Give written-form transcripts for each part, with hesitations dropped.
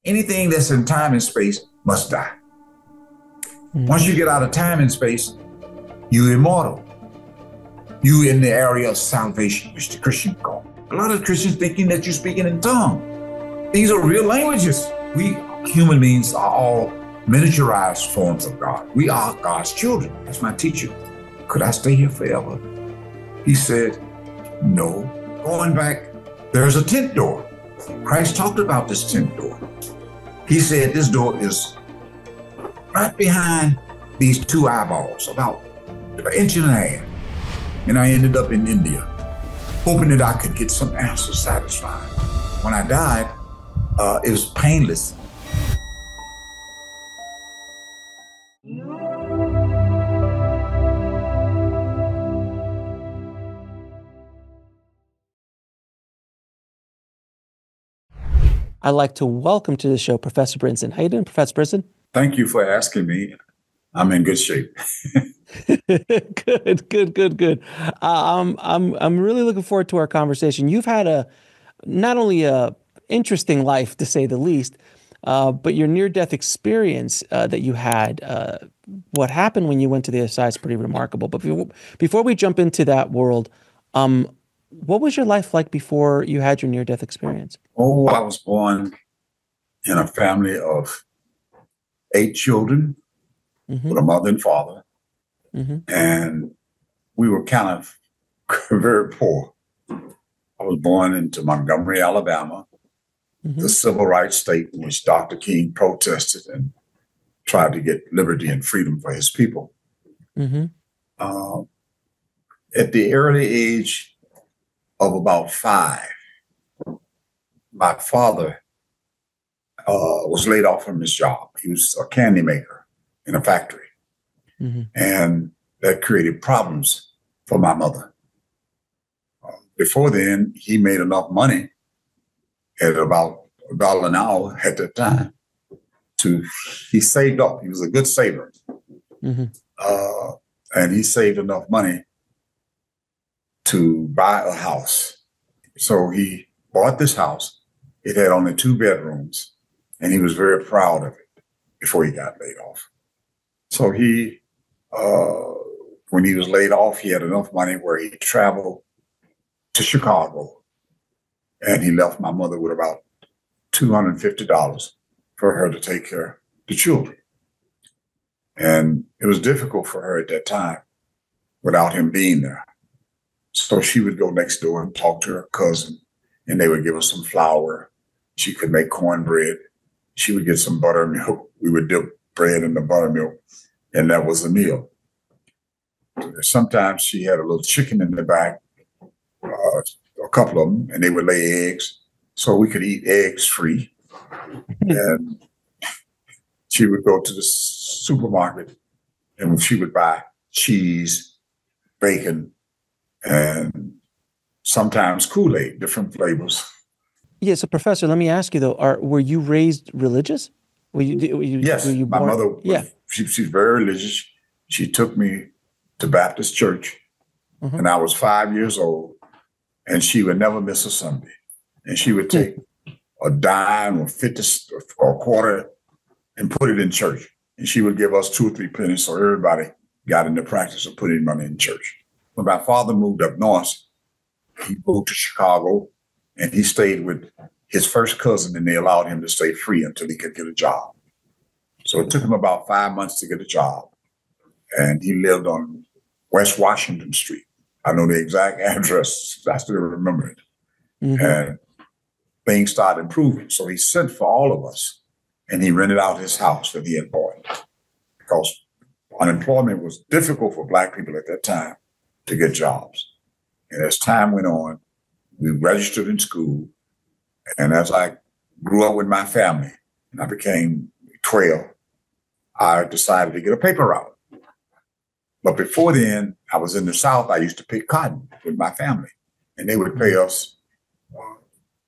Anything that's in time and space must die. Once you get out of time and space, you're immortal. You in the area of salvation, which the Christian call. A lot of Christians thinking that you're speaking in tongue. These are real languages. We human beings are all miniaturized forms of God. We are God's children. That's my teacher. Could I stay here forever? He said, no. Going back, there's a tent door. Christ talked about this tent door. He said this door is right behind these two eyeballs, about an inch and a half. And I ended up in India, hoping that I could get some answers satisfied. When I died, it was painless. I'd like to welcome to the show Professor Brinson. How you doing, Professor Brinson? Thank you for asking me. I'm in good shape. Good. I'm really looking forward to our conversation. You've had not only a interesting life, to say the least, but your near-death experience that you had. What happened when you went to the other side is pretty remarkable. But before we jump into that world, what was your life like before you had your near-death experience? Oh, I was born in a family of 8 children with a mother and father. And we were kind of very poor. I was born into Montgomery, Alabama, the civil rights state in which Dr. King protested and tried to get liberty and freedom for his people. At the early age of about 5, my father was laid off from his job. He was a candy maker in a factory. And that created problems for my mother. Before then, he made enough money at about $1 an hour at that time he saved up. He was a good saver. And he saved enough money to buy a house. So he bought this house. It had only 2 bedrooms, and he was very proud of it before he got laid off. So when he was laid off, he had enough money where he traveled to Chicago, and he left my mother with about $250 for her to take care of the children. And it was difficult for her at that time without him being there. So she would go next door and talk to her cousin, and they would give her some flour. She could make cornbread. She would get some buttermilk. We would dip bread in the buttermilk, and that was the meal. Sometimes she had a little chicken in the back, a couple of them, and they would lay eggs, so we could eat eggs free. And she would go to the supermarket, and she would buy cheese, bacon, and sometimes Kool-Aid, different flavors. Yeah. So, Professor, let me ask you though: were you raised religious? Yes, were you my born? mother. Yeah. She's very religious. She took me to Baptist church, and I was 5 years old, and she would never miss a Sunday, and she would take a dime or 50 or a quarter and put it in church, and she would give us 2 or 3 pennies, so everybody got in the practice of putting money in church. When my father moved up north, he moved to Chicago, and he stayed with his first cousin, and they allowed him to stay free until he could get a job. So it took him about 5 months to get a job, and he lived on West Washington Street. I know the exact address. I still remember it. And things started improving. So he sent for all of us, and he rented out his house that he had bought, because unemployment was difficult for Black people at that time to get jobs. And as time went on, we registered in school. And as I grew up with my family and I became 12, I decided to get a paper route. But before then, I was in the South. I used to pick cotton with my family, and they would pay us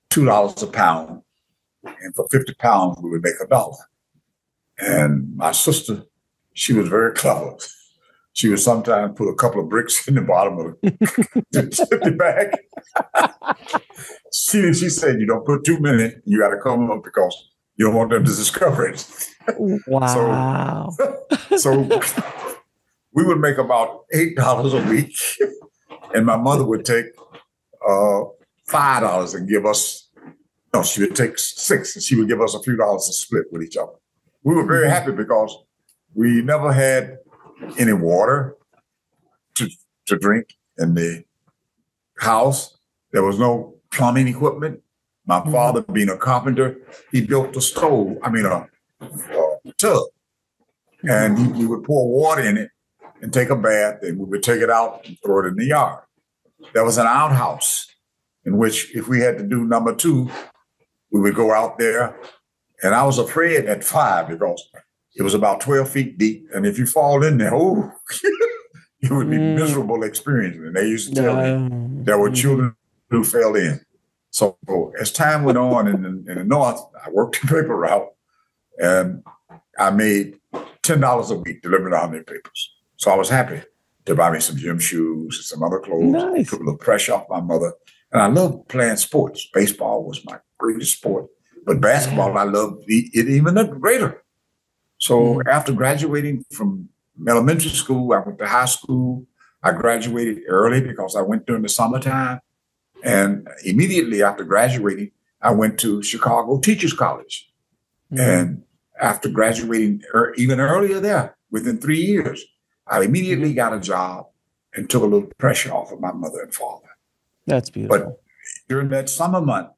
$2 a pound. And for 50 pounds, we would make $1. And my sister, she was very clever. She would sometimes put a couple of bricks in the bottom of the bag. She said, you don't put too many. You got to come up, because You don't want them to discover it. Wow. So we would make about $8 a week, and my mother would take $5 and give us. No, she would take $6, and she would give us a few dollars to split with each other. We were very happy because we never had any water to drink in the house. There was no plumbing equipment. My father, being a carpenter, he built a tub, and we would pour water in it and take a bath, and we would take it out and throw it in the yard. There was an outhouse in which, if we had to do number 2, we would go out there. And I was afraid at 5 because it was about 12 feet deep. And if you fall in there, it would be a miserable experience. And they used to tell me there were children who fell in. So as time went on in the North, I worked the paper route, and I made $10 a week delivering 100 papers. So I was happy to buy me some gym shoes and some other clothes. Nice. Took a little pressure off my mother. And I loved playing sports. Baseball was my greatest sport. But basketball, I loved it even greater. So after graduating from elementary school, I went to high school. I graduated early because I went during the summertime. And immediately after graduating, I went to Chicago Teachers College. And after graduating even earlier there, within 3 years, I immediately got a job and took a little pressure off of my mother and father. That's beautiful. But during that summer month,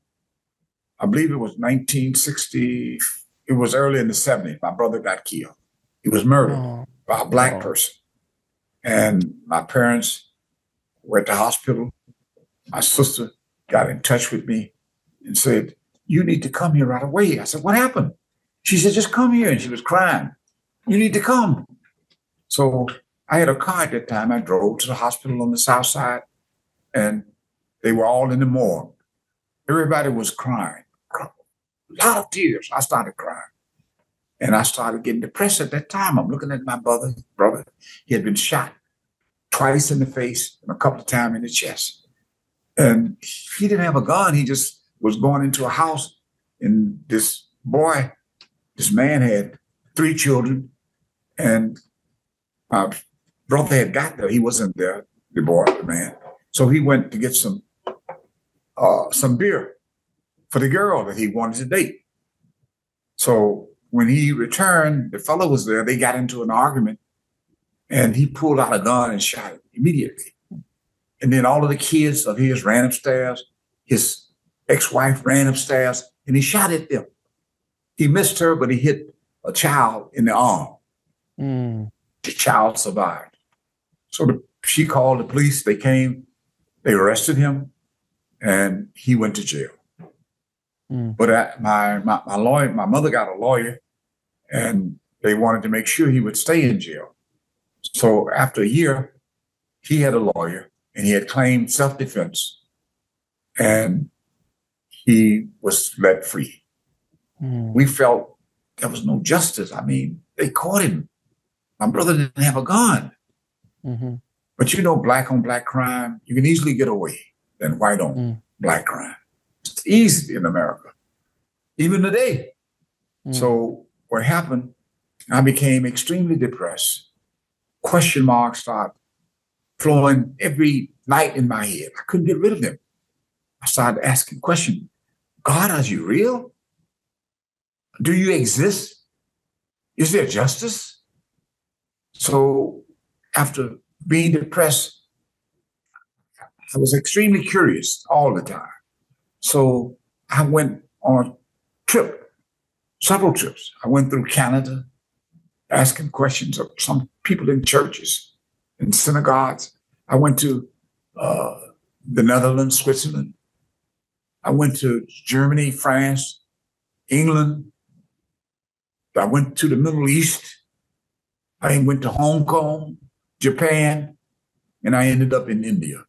I believe it was 1960, it was early in the 70s, my brother got killed. He was murdered by a black person. And my parents were at the hospital. My sister got in touch with me and said, "You need to come here right away." I said, "What happened?" She said, "Just come here." And she was crying. "You need to come." So I had a car at that time. I drove to the hospital on the south side, and they were all in the morgue. Everybody was crying. A lot of tears. I started crying. And I started getting depressed at that time. I'm looking at my brother. He had been shot twice in the face and a couple of times in the chest. And he didn't have a gun. He just was going into a house. And this man had 3 children. And my brother had got there. He wasn't there, the man. So he went to get some beer for the girl that he wanted to date. So when he returned, the fellow was there. They got into an argument, and he pulled out a gun and shot him immediately. And then all of the kids of his ran upstairs. His ex-wife ran upstairs, and he shot at them. He missed her, but he hit a child in the arm. The child survived. So she called the police. They came. They arrested him, and he went to jail. But my mother got a lawyer, and they wanted to make sure he would stay in jail. So after a year, he had a lawyer, and he had claimed self-defense, and he was let free. We felt there was no justice. I mean, they caught him. My brother didn't have a gun. But black on black crime, you can easily get away than white on black crime. It's easy in America, even today. So what happened, I became extremely depressed. Question marks started flowing every night in my head. I couldn't get rid of them. I started asking questions. God, are you real? Do you exist? Is there justice? So after being depressed, I was extremely curious all the time. So I went on a trip, several trips. I went through Canada, asking questions of some people in churches and synagogues. I went to the Netherlands, Switzerland. I went to Germany, France, England. I went to the Middle East. I went to Hong Kong, Japan, and I ended up in India,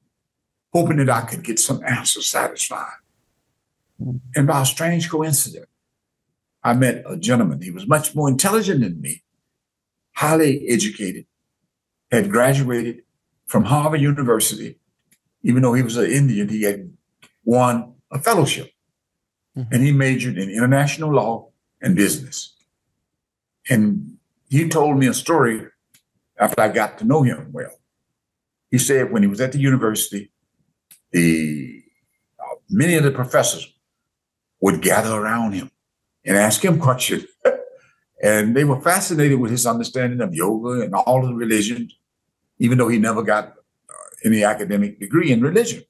hoping that I could get some answers satisfied. And by a strange coincidence, I met a gentleman. He was much more intelligent than me, highly educated, had graduated from Harvard University. Even though he was an Indian, he had won a fellowship. And he majored in international law and business. And he told me a story after I got to know him well. He said when he was at the university, many of the professors would gather around him and ask him questions. And they were fascinated with his understanding of yoga and all of the religions, even though he never got any academic degree in religion.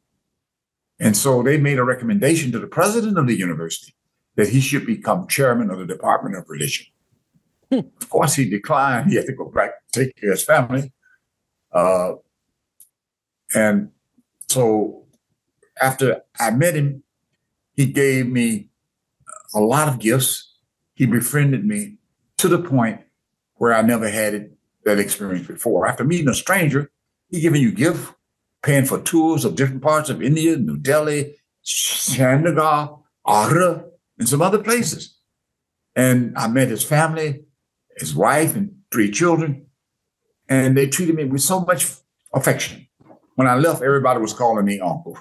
And so they made a recommendation to the president of the university that he should become chairman of the Department of Religion. Of course, he declined. He had to go back to take care of his family. And so after I met him, he gave me a lot of gifts. He befriended me to the point where I never had that experience before. After meeting a stranger, he giving you gifts, paying for tours of different parts of India, New Delhi, Chandigarh, Agra, and some other places. And I met his family, his wife, and 3 children, and they treated me with so much affection. When I left, everybody was calling me uncle.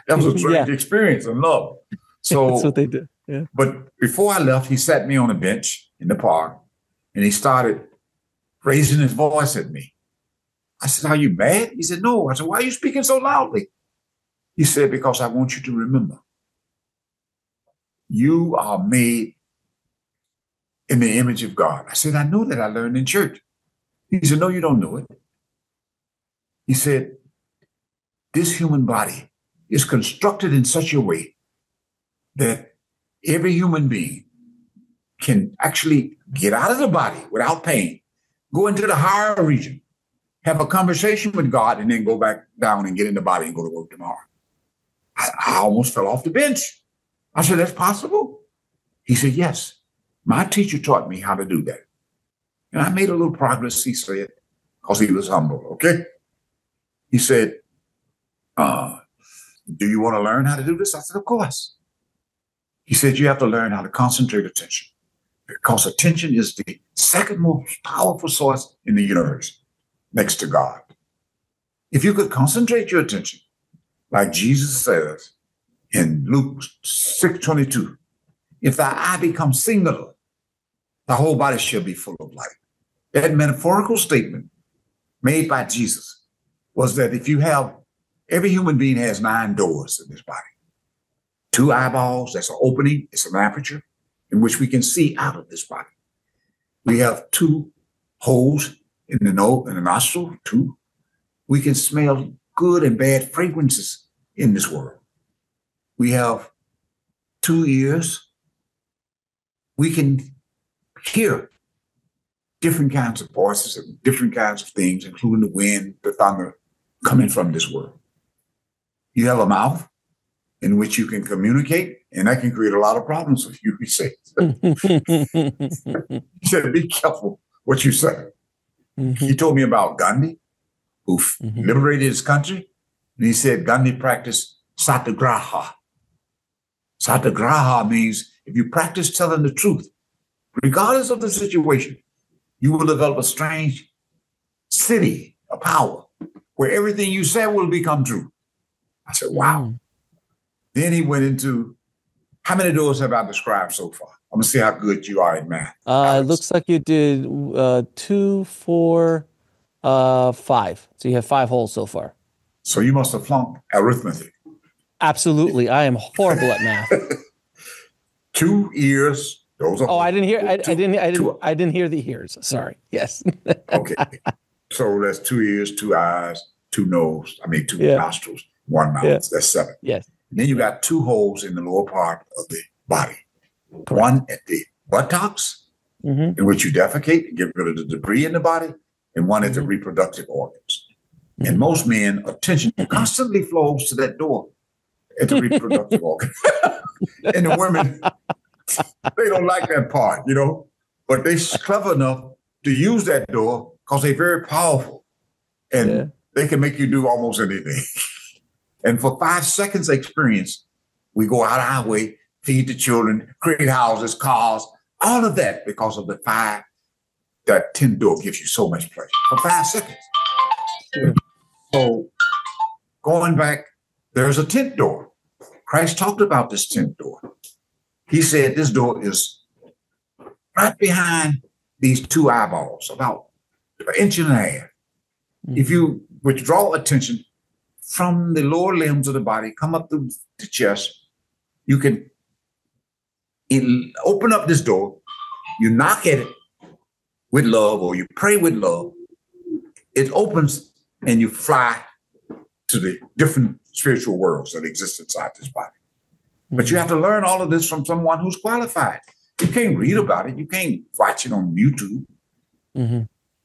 That was a strange experience and love. So that's what they did. Yeah. But before I left, he sat me on a bench in the park, and he started raising his voice at me. I said, "Are you mad?" He said, "No." I said, "Why are you speaking so loudly?" He said, "Because I want you to remember, you are made in the image of God." I said, "I know that. I learned in church." He said, "No, you don't know it." He said, "This human body is constructed in such a way that every human being can actually get out of the body without pain, go into the higher region, have a conversation with God, and then go back down and get in the body and go to work tomorrow." I almost fell off the bench. I said, "That's possible?" He said, "Yes. My teacher taught me how to do that." And I made a little progress, he said, because he was humble, okay? He said, "Do you want to learn how to do this?" I said, "Of course." He said, "You have to learn how to concentrate attention, because attention is the second most powerful source in the universe, next to God. If you could concentrate your attention, like Jesus says in Luke 6:22, if thy eye becomes singular, the whole body shall be full of light." That metaphorical statement made by Jesus was that if you have, every human being has 9 doors in this body. 2 eyeballs, that's an opening, it's an aperture in which we can see out of this body. We have 2 holes in the nose, in the nostril, 2. We can smell good and bad fragrances in this world. We have 2 ears. We can hear different kinds of voices and different kinds of things, including the wind, the thunder, coming from this world. You have a mouth in which you can communicate, and that can create a lot of problems for you, he said. He said, "Be careful what you say." He told me about Gandhi, who liberated his country. And he said Gandhi practiced satyagraha. Satyagraha means if you practice telling the truth, regardless of the situation, you will develop a strange city, a power, where everything you say will become true. I said, wow. Then he went into, how many doors have I described so far? I'm going to see how good you are in math. It looks like you did 2, 4, 5. So you have 5 holes so far. So you must have flunked arithmetic. Absolutely. I am horrible at math. 2 ears. Those are. Oh, I didn't hear. I didn't hear the ears. Sorry. Yes. Okay. So that's 2 ears, 2 eyes, 2 nose. 2 nostrils, 1 mouth. Yeah. That's 7. Yes. And then you got 2 holes in the lower part of the body. Correct. One at the buttocks, in which you defecate and get rid of the debris in the body, and one at the reproductive organs. And most men, attention constantly flows to that door at the reproductive organ. And the women, they don't like that part, but they're clever enough to use that door because they're very powerful and they can make you do almost anything. And for 5 seconds experience, we go out our way, feed the children, create houses, cars, all of that because of the 5, that 10 door gives you so much pleasure for 5 seconds. Sure. So going back, there's a 10th door. Christ talked about this 10th door. He said this door is right behind these two eyeballs, about an inch and a half. If you withdraw attention from the lower limbs of the body, come up through the chest, you can open up this door, you knock at it with love, or you pray with love. It opens and you fly to the different spiritual worlds that exist inside this body. But you have to learn all of this from someone who's qualified. You can't read about it. You can't watch it on YouTube.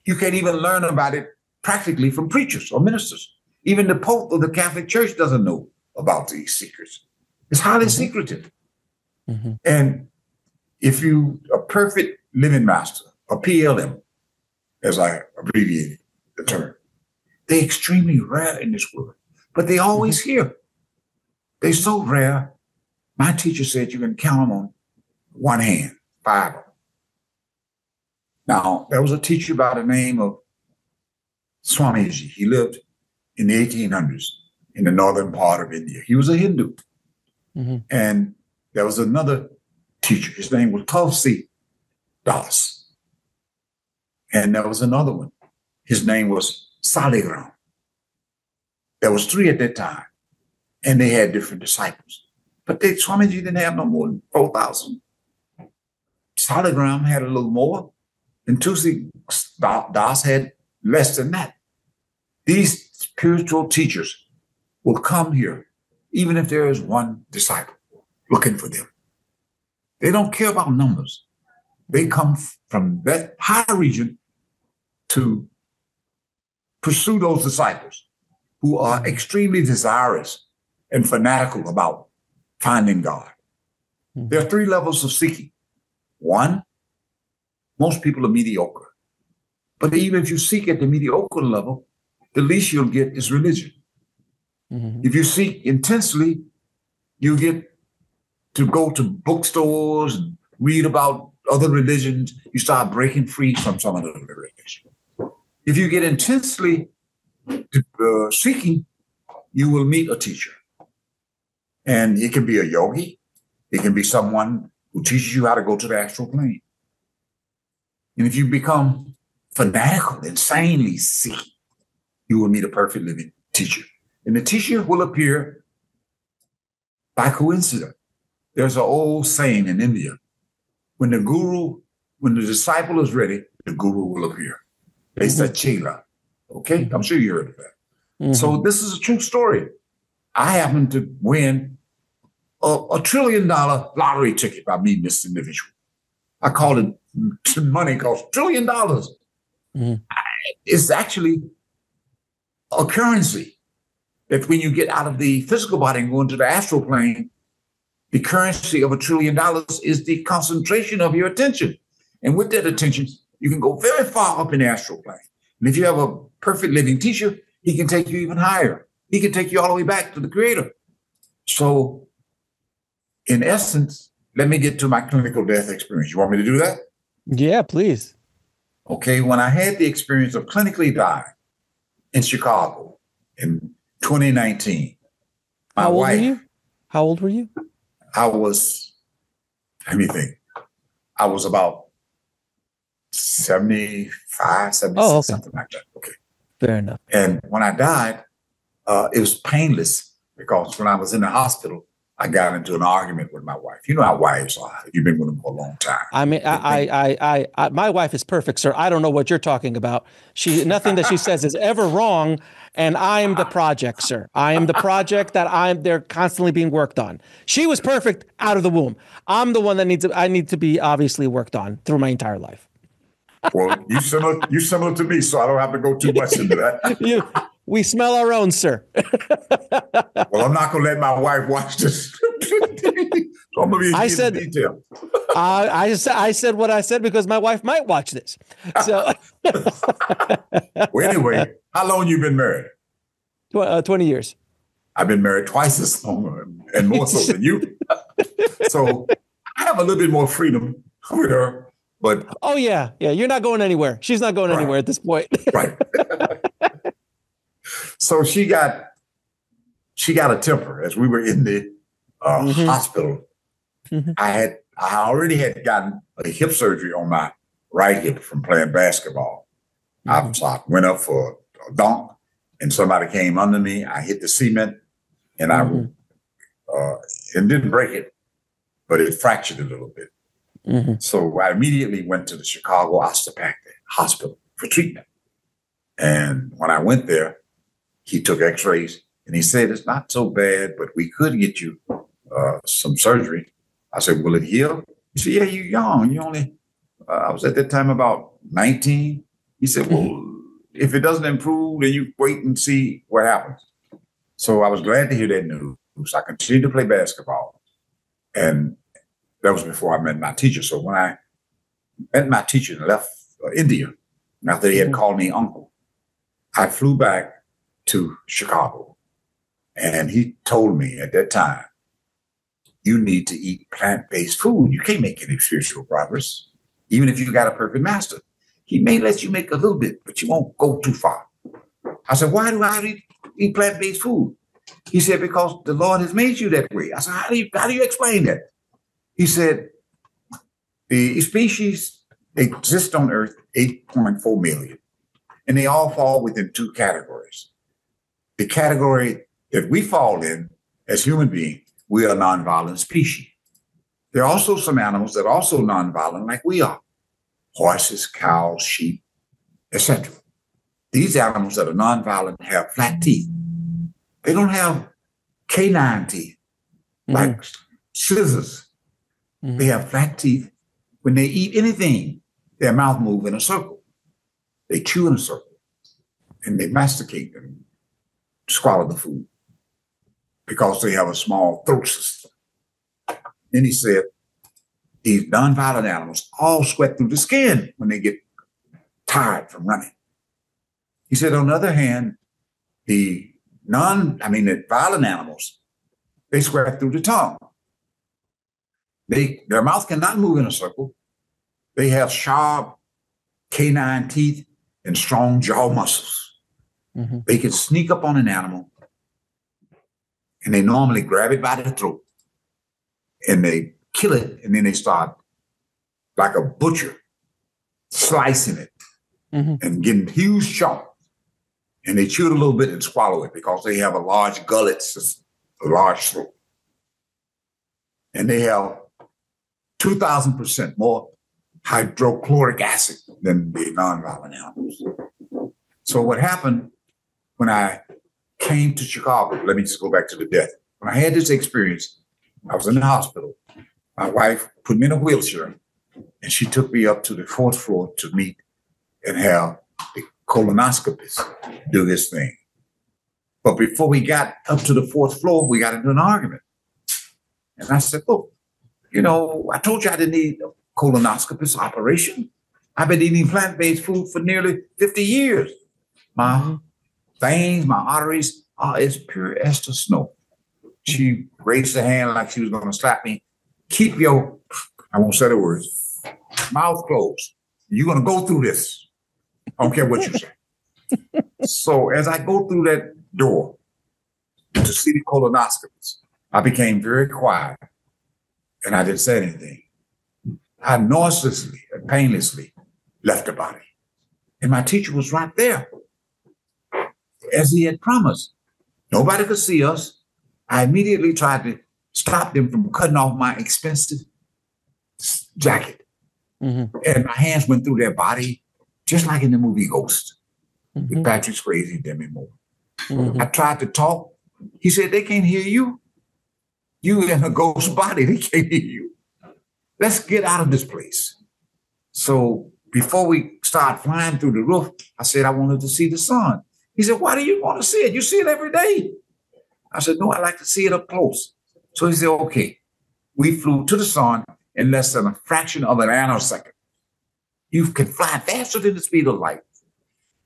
You can't even learn about it practically from preachers or ministers. Even the Pope of the Catholic Church doesn't know about these secrets. It's highly secretive. And if you, a perfect living master, a PLM, as I abbreviated the term, they're extremely rare in this world, but they're always here. They're so rare. My teacher said you can count them on one hand, 5 of them. Now, there was a teacher by the name of Swamiji. He lived in the 1800s in the northern part of India. He was a Hindu. And there was another teacher. His name was Tulsi Das. And there was another one. His name was Saligram. There was 3 at that time. And they had different disciples. But Swamiji didn't have no more than 4,000. Saligram had a little more. And Tulsi Das had less than that. These spiritual teachers will come here, even if there is one disciple looking for them. They don't care about numbers. They come from that high region to pursue those disciples who are extremely desirous and fanatical about finding God. There are 3 levels of seeking. 1, most people are mediocre. But even if you seek at the mediocre level, the least you'll get is religion. If you seek intensely, you get to go to bookstores and read about other religions. You start breaking free from some of the religions. If you get intensely seeking, you will meet a teacher. And it can be a yogi. It can be someone who teaches you how to go to the astral plane. And if you become fanatical, insanely seeking, you will meet a perfect living teacher. And the teacher will appear by coincidence. There's an old saying in India, when the disciple is ready, the guru will appear. They said Chela. Okay? I'm sure you heard of that. So this is a true story. I happened to win a $1 trillion lottery ticket by meeting this individual. I called it money cost $1 trillion. It's actually a currency that when you get out of the physical body and go into the astral plane, the currency of $1 trillion is the concentration of your attention. And with that attention, you can go very far up in the astral plane. And if you have a perfect living teacher, he can take you even higher. He can take you all the way back to the Creator. So, in essence, let me get to my clinical death experience. You want me to do that? Yeah, please. Okay, when I had the experience of clinically dying in Chicago in 2019, my wife. How old were you? I was, let me think. I was about 75, 76, something like that. Okay. Fair enough. And when I died, it was painless because when I was in the hospital, I got into an argument with my wife. You know how wives are. You've been with them for a long time. I mean, I my wife is perfect, sir. I don't know what you're talking about. Nothing that she says is ever wrong. And I'm the project, sir. I am the project that they're constantly being worked on. She was perfect out of the womb. I'm the one that I need to be obviously worked on through my entire life. Well, you similar to me, so I don't have to go too much into that. We smell our own, sir. Well, I'm not going to let my wife watch this. So I'm going to be in detail. I said what I said because my wife might watch this. So, well, anyway, how long you been married? 20 years. I've been married twice as long and more so than you. So I have a little bit more freedom with her. But oh yeah, you're not going anywhere. She's not going anywhere at this point. Right. So she got a temper as we were in the hospital. I had I already had gotten a hip surgery on my right hip from playing basketball. So I went up for a dunk, and somebody came under me. I hit the cement, and it didn't break it, but it fractured a little bit. So I immediately went to the Chicago Osteopathic Hospital for treatment. And when I went there, he took x-rays and he said, it's not so bad, but we could get you some surgery. I said, will it heal? He said, yeah, you're young. You only, I was at that time about 19. He said, well, if it doesn't improve, then you wait and see what happens. So I was glad to hear that news. I continued to play basketball. And that was before I met my teacher. So when I met my teacher and left India, after he had called me uncle, I flew back to Chicago. And he told me at that time, you need to eat plant-based food. You can't make any spiritual progress, even if you got a perfect master. He may let you make a little bit, but you won't go too far. I said, why do I eat plant-based food? He said, because the Lord has made you that way. I said, how do you explain that? He said, the species exist on Earth 8.4 million, and they all fall within two categories. The category that we fall in as human beings, we are a nonviolent species. There are also some animals that are also nonviolent like we are. Horses, cows, sheep, etc. These animals that are nonviolent have flat teeth. They don't have canine teeth like scissors. They have flat teeth. When they eat anything, their mouth moves in a circle. They chew in a circle and they masticate and swallow the food because they have a small throat system. Then he said, these nonviolent animals all sweat through the skin when they get tired from running. He said, on the other hand, the violent animals, they sweat through the tongue. Their mouth cannot move in a circle. They have sharp canine teeth and strong jaw muscles. They can sneak up on an animal and they normally grab it by the throat and they kill it, and then they start like a butcher slicing it and getting huge chunks. And they chew it a little bit and swallow it because they have a large gullet system, a large throat. And they have 2,000% more hydrochloric acid than the nonviolent animals. So what happened when I came to Chicago, let me just go back to the death. When I had this experience, I was in the hospital. My wife put me in a wheelchair and she took me up to the 4th floor to meet and have the colonoscopist do his thing. But before we got up to the 4th floor, we got into an argument. And I said, look, I told you I didn't need a colonoscopist operation. I've been eating plant-based food for nearly 50 years. My veins, my arteries are as pure as the snow. She raised her hand like she was going to slap me. Keep your, I won't say the words, mouth closed. You're going to go through this. I don't care what you say. So as I go through that door to see the colonoscopist, I became very quiet and I didn't say anything. I noiselessly and painlessly left the body. And my teacher was right there, as he had promised. Nobody could see us. I immediately tried to stop them from cutting off my expensive jacket. And my hands went through their body, just like in the movie Ghost, with Patrick Swayze and Demi Moore. I tried to talk. He said, they can't hear you. You in a ghost body, they can't hear you. Let's get out of this place. So before we start flying through the roof, I said, I wanted to see the sun. He said, why do you want to see it? You see it every day. I said, no, I like to see it up close. So he said, okay. We flew to the sun in less than a fraction of an nanosecond. You can fly faster than the speed of light.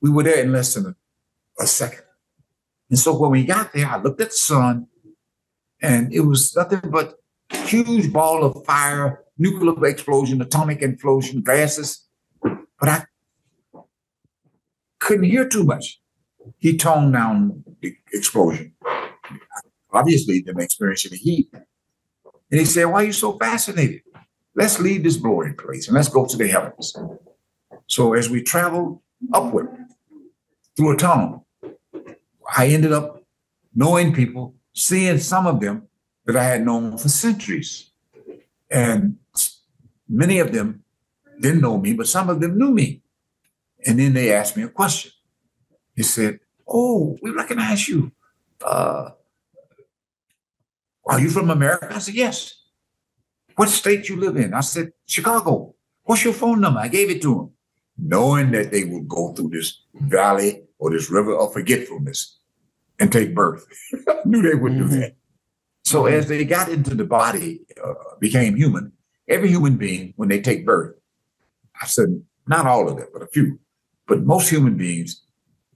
We were there in less than a second. And so when we got there, I looked at the sun, and it was nothing but a huge ball of fire, nuclear explosion, atomic explosion, gases. But I couldn't hear too much. He toned down the explosion. Obviously, didn't experience any heat. And he said, why are you so fascinated? let's leave this boring place and let's go to the heavens. So as we traveled upward through a tunnel, I ended up knowing people, seeing some of them that I had known for centuries. And many of them didn't know me, but some of them knew me. And then they asked me a question. They said, "Oh, we recognize you. Are you from America?" I said, "Yes." "What state you live in?" I said, "Chicago." "What's your phone number?" I gave it to them, knowing that they would go through this valley or this river of forgetfulness and take birth. I knew they would do that. So as they got into the body, became human, every human being, when they take birth, I said, not all of them, but a few, but most human beings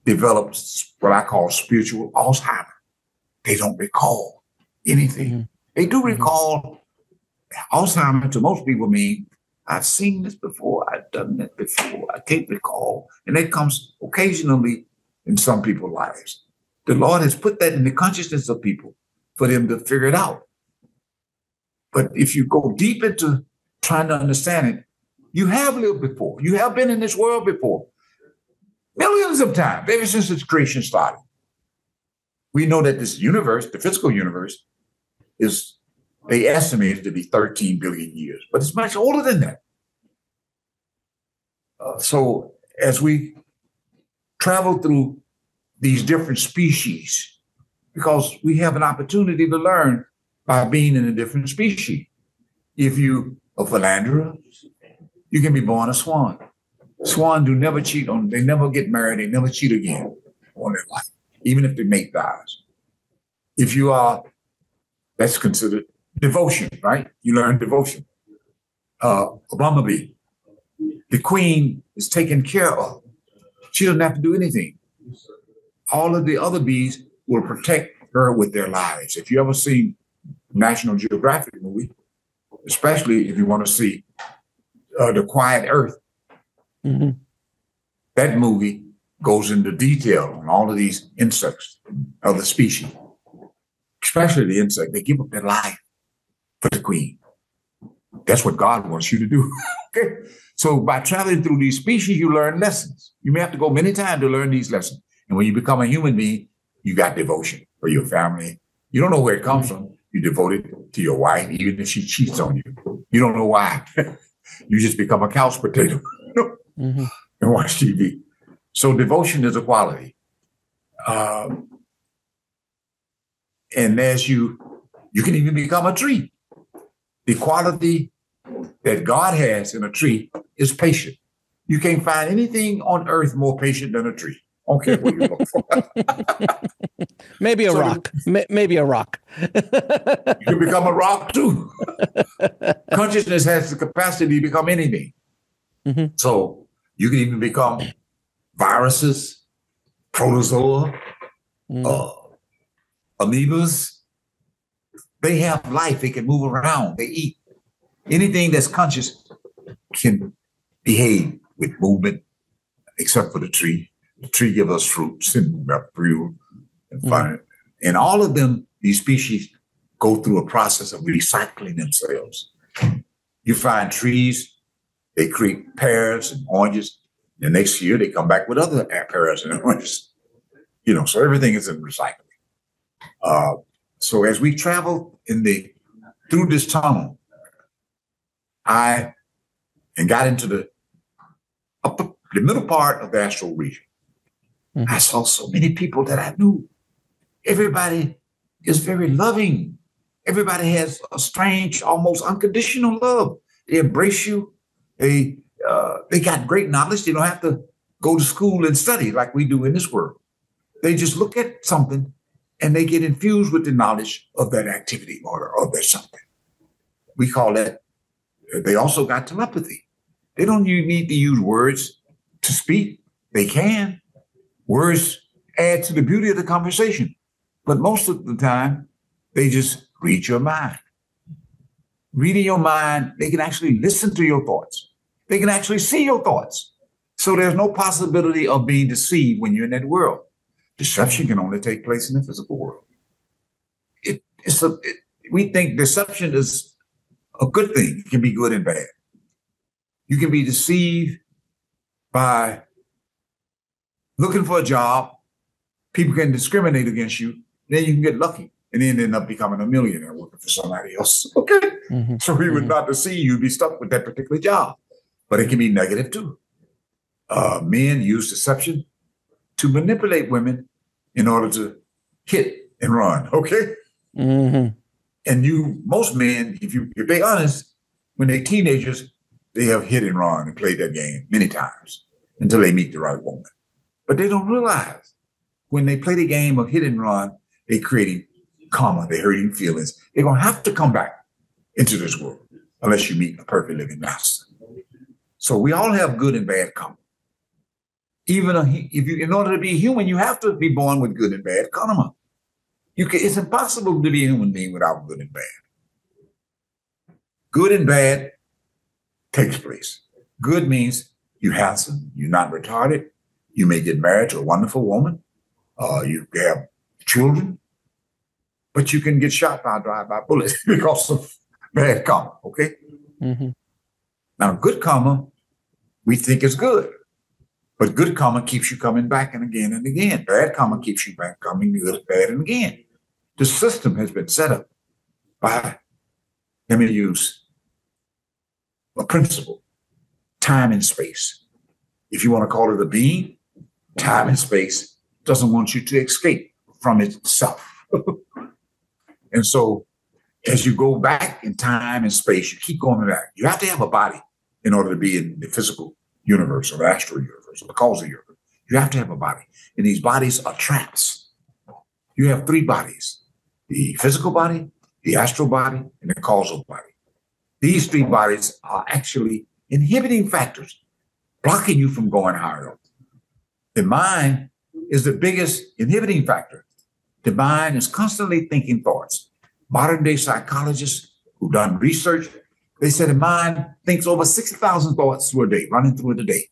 develop what I call spiritual Alzheimer. They don't recall anything. They do recall. Alzheimer to most people mean, I've seen this before, I've done that before, I can't recall. And that comes occasionally in some people's lives. The Lord has put that in the consciousness of people for them to figure it out. But if you go deep into trying to understand it, you have lived before. You have been in this world before. Millions of times, ever since its creation started. We know that this universe, the physical universe, is, they estimate it to be 13 billion years, but it's much older than that. So as we travel through these different species, because we have an opportunity to learn by being in a different species. If you a philanderer, you can be born a swan. Swan do never cheat on, they never get married, they never cheat again on their life, even if the mate dies. If you are, that's considered devotion, right? You learn devotion. A bumblebee, the queen is taken care of. She doesn't have to do anything. All of the other bees will protect her with their lives. If you ever see National Geographic movie, especially if you want to see The Quiet Earth, that movie goes into detail on all of these insects, other species, especially the insect. They give up their life for the queen. That's what God wants you to do. Okay. So by traveling through these species, you learn lessons. You may have to go many times to learn these lessons. And when you become a human being, you got devotion for your family. You don't know where it comes from. You devote it to your wife, even if she cheats on you. You don't know why. You just become a couch potato and watch TV. So devotion is a quality. And as you can even become a tree. The quality that God has in a tree is patient. You can't find anything on earth more patient than a tree. I don't care what you look for. Maybe a rock. Maybe a rock. You can become a rock too. Consciousness has the capacity to become anything. So you can even become viruses, protozoa, amoebas. They have life. They can move around. They eat. Anything that's conscious can behave with movement, except for the tree. The tree gives us fruits and fruit and fun. And all of them, these species, go through a process of recycling themselves. You find trees, they create pears and oranges. The next year, they come back with other pears and oranges. You know, so everything is in recycling. So as we travel through this tunnel, I got into the middle part of the astral region. I saw so many people that I knew. Everybody is very loving. Everybody has a strange, almost unconditional love. They embrace you. They got great knowledge. They don't have to go to school and study like we do in this world. They just look at something and they get infused with the knowledge of that activity or of that something. We call that, they also got telepathy. They don't need to use words to speak. They can. Words add to the beauty of the conversation. But most of the time, they just read your mind. Reading your mind, they can actually listen to your thoughts. They can actually see your thoughts. So there's no possibility of being deceived when you're in that world. Deception can only take place in the physical world. We think deception is a good thing. It can be good and bad. You can be deceived by looking for a job. People can discriminate against you. Then you can get lucky and then end up becoming a millionaire working for somebody else. Okay. Mm-hmm. So he would not deceive you, be stuck with that particular job. But it can be negative too. Men use deception to manipulate women in order to hit and run. Okay. Mm-hmm. And most men, if they're honest, when they're teenagers, they have hit and run and played that game many times until they meet the right woman. But they don't realize when they play the game of hit and run, they're creating karma, they're hurting feelings. They're going to have to come back into this world unless you meet a perfect living master. So we all have good and bad karma. Even in order to be human, you have to be born with good and bad karma. It's impossible to be a human being without good and bad. Good and bad takes place. Good means you're handsome, you're not retarded, you may get married to a wonderful woman, you have children, but you can get shot by a drive-by bullet because of bad karma, okay? Mm-hmm. Now, good karma, we think is good, but good karma keeps you coming back and again and again. Bad karma keeps you back coming good, bad, and again. The system has been set up by, let me use a principle, time and space. If you want to call it a being, time and space doesn't want you to escape from itself. And so as you go back in time and space, you keep going back. You have to have a body in order to be in the physical universe or the astral universe or the causal universe. You have to have a body. And these bodies are traps. You have three bodies: the physical body, the astral body, and the causal body. These three bodies are actually inhibiting factors, blocking you from going higher up. The mind is the biggest inhibiting factor. The mind is constantly thinking thoughts. Modern day psychologists who've done research, they said the mind thinks over 60,000 thoughts through a day, running through it a day.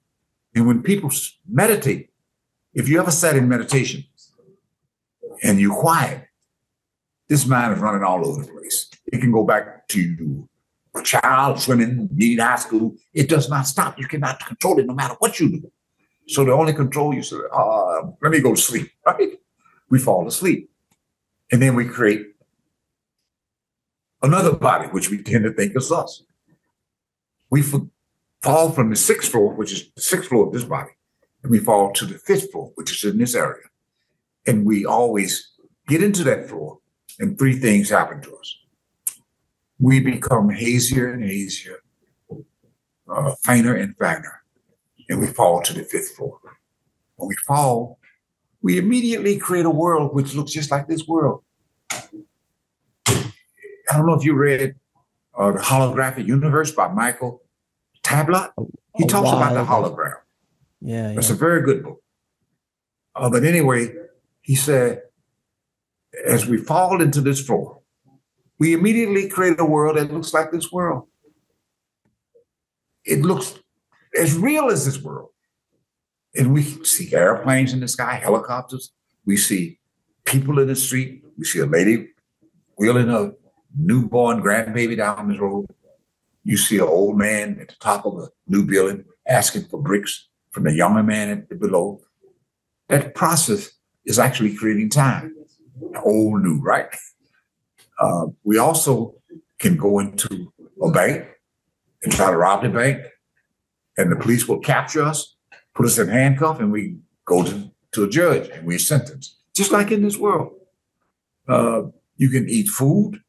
And when people meditate, if you ever sat in meditation and you're quiet, this mind is running all over the place. It can go back to a child swimming, being in high school. It does not stop. You cannot control it no matter what you do. So the only control you say, let me go to sleep, right? We fall asleep. And then we create another body, which we tend to think is us. We fall from the sixth floor, which is the sixth floor of this body, and we fall to the fifth floor, which is in this area. And we always get into that floor, and three things happen to us. We become hazier and hazier, fainter and fainter, and we fall to the fifth floor. When we fall, we immediately create a world which looks just like this world. I don't know if you read The Holographic Universe by Michael Tablat. He talks about the hologram. Yeah. It's a very good book. But anyway, he said, as we fall into this floor, we immediately create a world that looks like this world. It looks as real as this world. And we see airplanes in the sky, helicopters. We see people in the street. We see a lady wheeling a newborn grandbaby down the road. You see an old man at the top of a new building asking for bricks from the younger man below. That process is actually creating time. Old, new, right? We also can go into a bank and try to rob the bank, and the police will capture us, put us in handcuffs, and we go to a judge and we're sentenced. Just like in this world. You can eat food,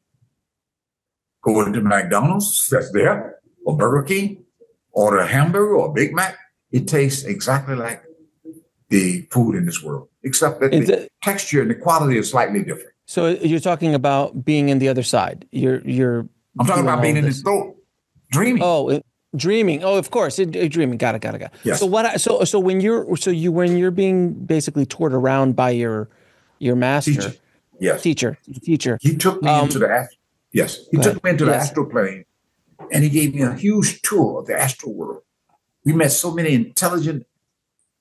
go into McDonald's, that's there, or Burger King, order a hamburger or a Big Mac. It tastes exactly like the food in this world, except that the texture and the quality is slightly different. So you're talking about being in the other side. I'm talking about being in his throat, dreaming. Dreaming. Oh, of course, dreaming. Got it. Yes. So when you're being basically toured around by your master, teacher. He took me into the astral plane, and he gave me a huge tour of the astral world. We met so many intelligent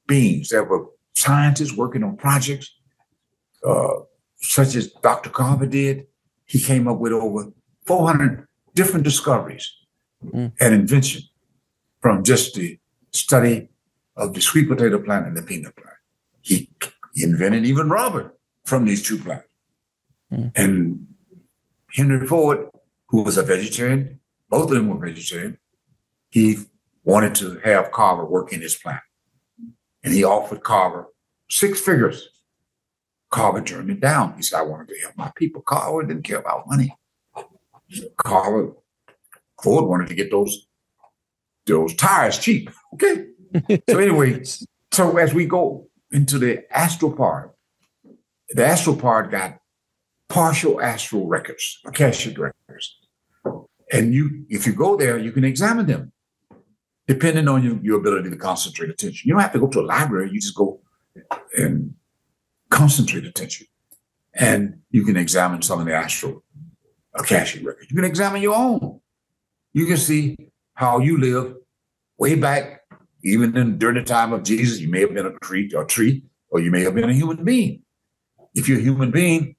beings. There were scientists working on projects, such as Dr. Carver did. He came up with over 400 different discoveries and invention from just the study of the sweet potato plant and the peanut plant. He invented even rubber from these two plants. And Henry Ford, who was a vegetarian, both of them were vegetarian, he wanted to have Carver work in his plant. And he offered Carver 6 figures. Carver turned it down. He said, I wanted to help my people. Carver didn't care about money. Ford wanted to get those tires cheap. Okay. So anyway, so as we go into the astral part got partial astral records, Akashic records. And if you go there, you can examine them, depending on your ability to concentrate attention. You don't have to go to a library. You just go and concentrate attention. And you can examine some of the astral Akashic records. You can examine your own. You can see how you live way back, even during the time of Jesus. You may have been a tree, or you may have been a human being. If you're a human being,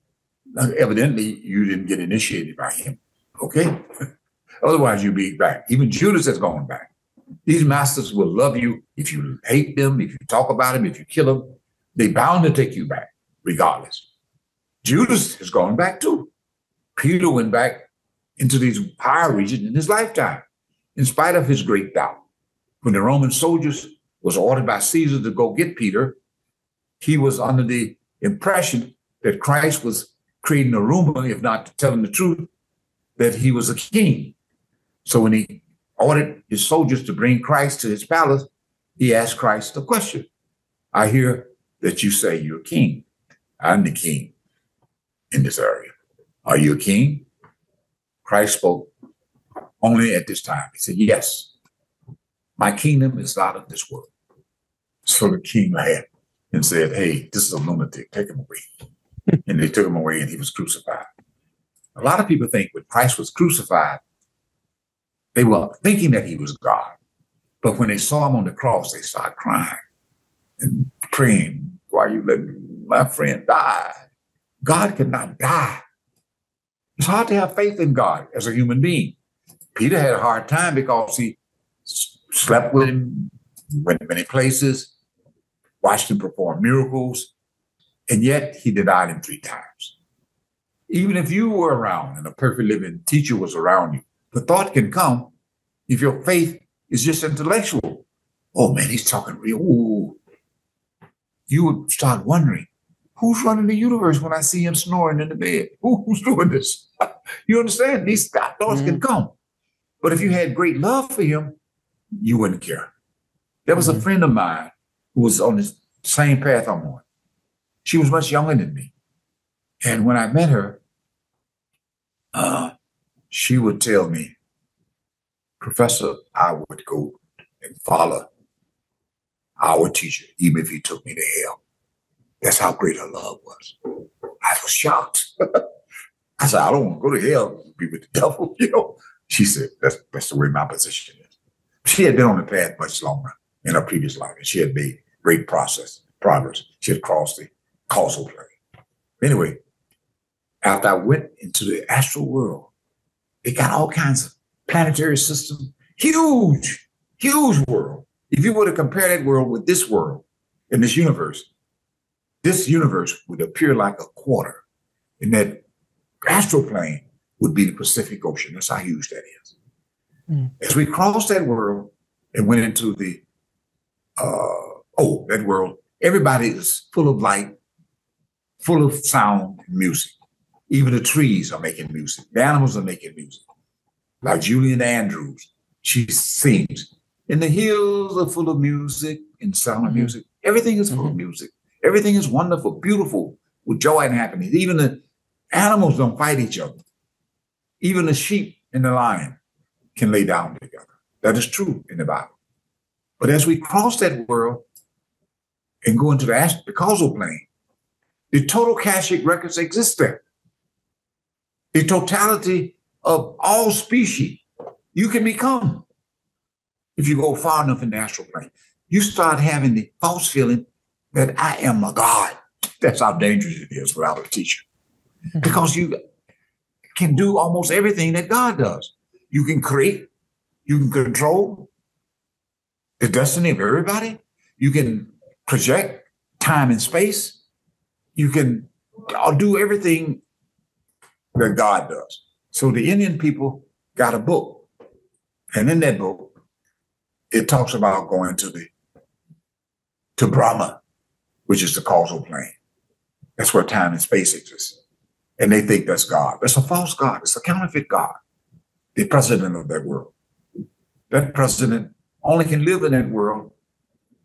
evidently you didn't get initiated by him. Okay? Otherwise, you'd be back. Even Judas has gone back. These masters will love you if you hate them, if you talk about them, if you kill them. They're bound to take you back, regardless. Judas has gone back too. Peter went back into these higher regions in his lifetime, in spite of his great doubt. When the Roman soldiers was ordered by Caesar to go get Peter, he was under the impression that Christ was creating a rumor, if not telling the truth, that he was a king. So when he ordered his soldiers to bring Christ to his palace, he asked Christ a question. I hear that you say you're a king. I'm the king in this area. Are you a king? Christ spoke only at this time. He said, yes, my kingdom is not of this world. So the king laughed and said, hey, this is a lunatic, take him away. And they took him away and he was crucified. A lot of people think when Christ was crucified, they were thinking that he was God. But when they saw him on the cross, they started crying and praying, why are you letting my friend die? God cannot die. It's hard to have faith in God as a human being. Peter had a hard time because he slept with him, went to many places, watched him perform miracles, and yet he denied him 3 times. Even if you were around and a perfect living teacher was around you, the thought can come if your faith is just intellectual. Oh man, he's talking real. Ooh. You would start wondering, who's running the universe when I see him snoring in the bed? Who's doing this? You understand? These thoughts can come. But if you had great love for him, you wouldn't care. There was a friend of mine who was on the same path I'm on. She was much younger than me. And when I met her, she would tell me, Professor, I would go and follow our teacher, even if he took me to hell. That's how great her love was. I was shocked. I said, I don't want to go to hell and be with the devil, you know. She said, that's the way my position is. She had been on the path much longer in her previous life, and she had made great progress. She had crossed the causal plane. Anyway, after I went into the astral world, they got all kinds of planetary systems, huge world. If you were to compare that world with this world and this universe would appear like a quarter. And that astral plane would be the Pacific Ocean. That's how huge that is. As we crossed that world and went into that world, everybody is full of light, full of sound and music. Even the trees are making music. The animals are making music. Like Julian Andrews, she sings. And the hills are full of music and sound of music. Everything is full of music. Everything is wonderful, beautiful, with joy and happiness. Even the animals don't fight each other. Even the sheep and the lion can lay down together. That is true in the Bible. But as we cross that world and go into the causal plane, the total Akashic records exist there. The totality of all species you can become. If you go far enough in the astral plane, you start having the false feeling that I am a God. That's how dangerous it is without a teacher. Because you can do almost everything that God does. You can create, you can control the destiny of everybody. You can project time and space. You can do everything that God does. So the Indian people got a book. And in that book, it talks about going to Brahma, which is the causal plane. That's where time and space exist. And they think that's God. That's a false God. It's a counterfeit God. The president of that world. That president only can live in that world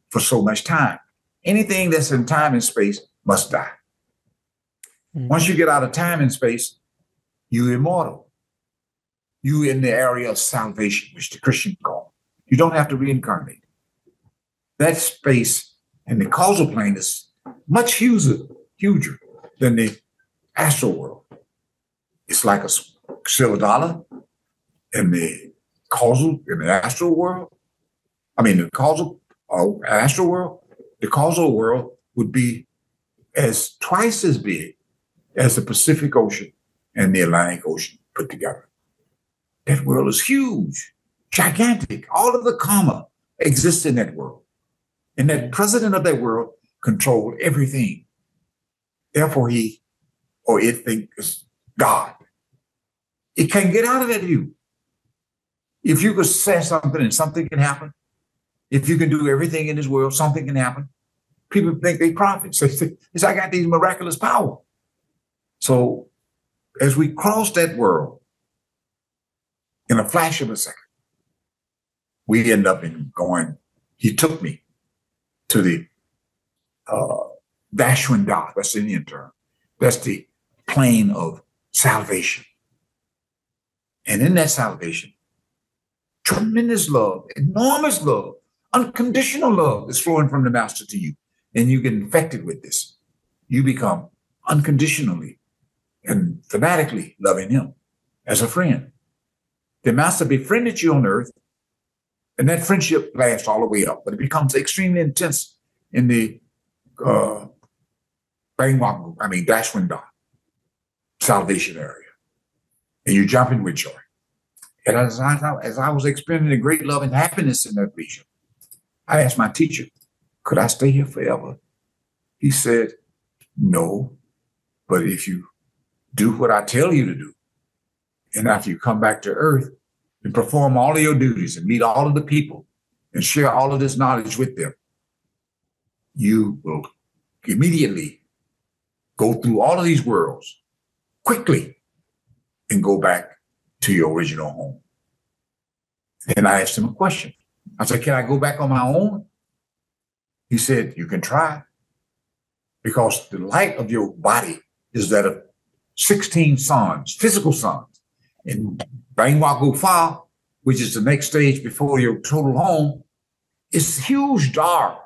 for so much time. Anything that's in time and space must die. Mm-hmm. Once you get out of time and space, you're immortal. You're in the area of salvation, which the Christian call. You don't have to reincarnate. That space in the causal plane is much huger than the astral world. It's like a silver dollar in the astral world. I mean, the causal astral world, the causal world would be twice as big as the Pacific Ocean and the Atlantic Ocean put together. That world is huge, gigantic. All of the karma exists in that world. And that president of that world controlled everything. Therefore, he or it thinks God. It can't get out of that view. If you could say something and something can happen, if you can do everything in this world, something can happen. People think they prophets. They say, I got these miraculous power. So as we cross that world in a flash of a second, we end up he took me to the Dashwinda, that's the Indian term. That's the plane of salvation. And in that salvation, tremendous love, enormous love, unconditional love is flowing from the master to you. And you get infected with this. You become unconditionally and fanatically loving him as a friend. The master befriended you on earth, and that friendship lasts all the way up, but it becomes extremely intense in the Dashwinda salvation area. And you jump in with joy. And as I was experiencing the great love and happiness in that region, I asked my teacher, could I stay here forever? He said, no, but if you do what I tell you to do, and after you come back to earth and perform all of your duties and meet all of the people and share all of this knowledge with them, you will immediately go through all of these worlds quickly and go back to your original home. Then I asked him a question. I said, can I go back on my own? He said, you can try, because the light of your body is that of 16 suns, physical suns. And Bangwa Gufa, which is the next stage before your total home, is huge dark,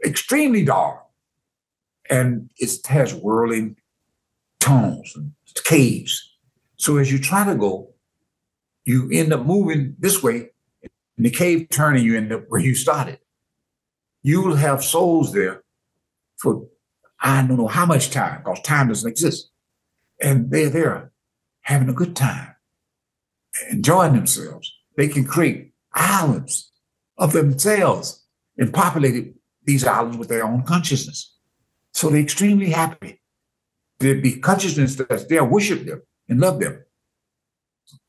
extremely dark. And it has whirling tunnels and caves. So as you try to go, you end up moving this way, and the cave turning, you end up where you started. You will have souls there for I don't know how much time, because time doesn't exist. And they're there having a good time, enjoying themselves. They can create islands of themselves and populate these islands with their own consciousness. So they're extremely happy. There'd be consciousness that's there, worship them and love them.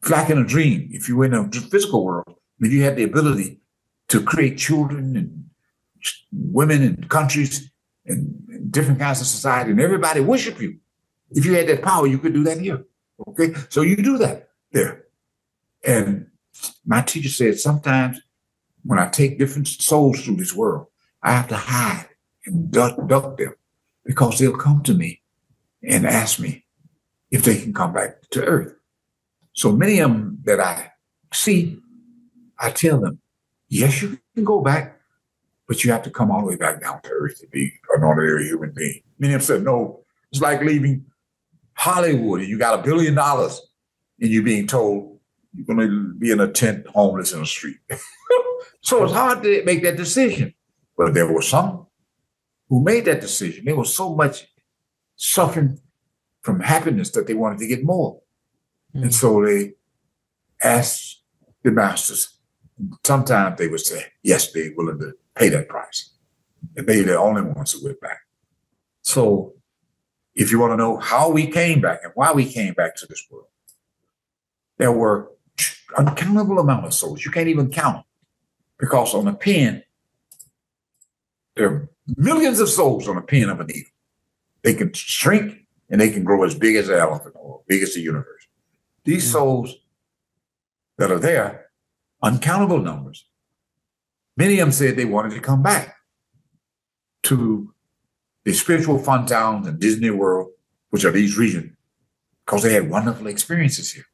Like in a dream, if you were in a physical world, if you had the ability to create children and women and countries and different kinds of society, and everybody worship you. If you had that power, you could do that here. Okay, so you do that there. And my teacher said, sometimes when I take different souls through this world, I have to hide and duck them, because they'll come to me and ask me if they can come back to earth. So many of them that I see, I tell them, yes, you can go back, but you have to come all the way back down to earth to be an ordinary human being. Many of them said, no, it's like leaving Hollywood and you got $1 billion and you're being told you're going to be in a tent homeless in the street. So it's hard to make that decision. But there were some who made that decision. There was so much suffering from happiness that they wanted to get more. And so they ask the masters. Sometimes they would say, yes, they're willing to pay that price. And they're the only ones who went back. So if you want to know how we came back and why we came back to this world, there were uncountable amount of souls. You can't even count them, because on a pen, there are millions of souls on a pen of a needle. They can shrink and they can grow as big as an elephant or big as the universe. These souls that are there, uncountable numbers, many of them said they wanted to come back to the spiritual fun towns and Disney World, which are these regions, because they had wonderful experiences here.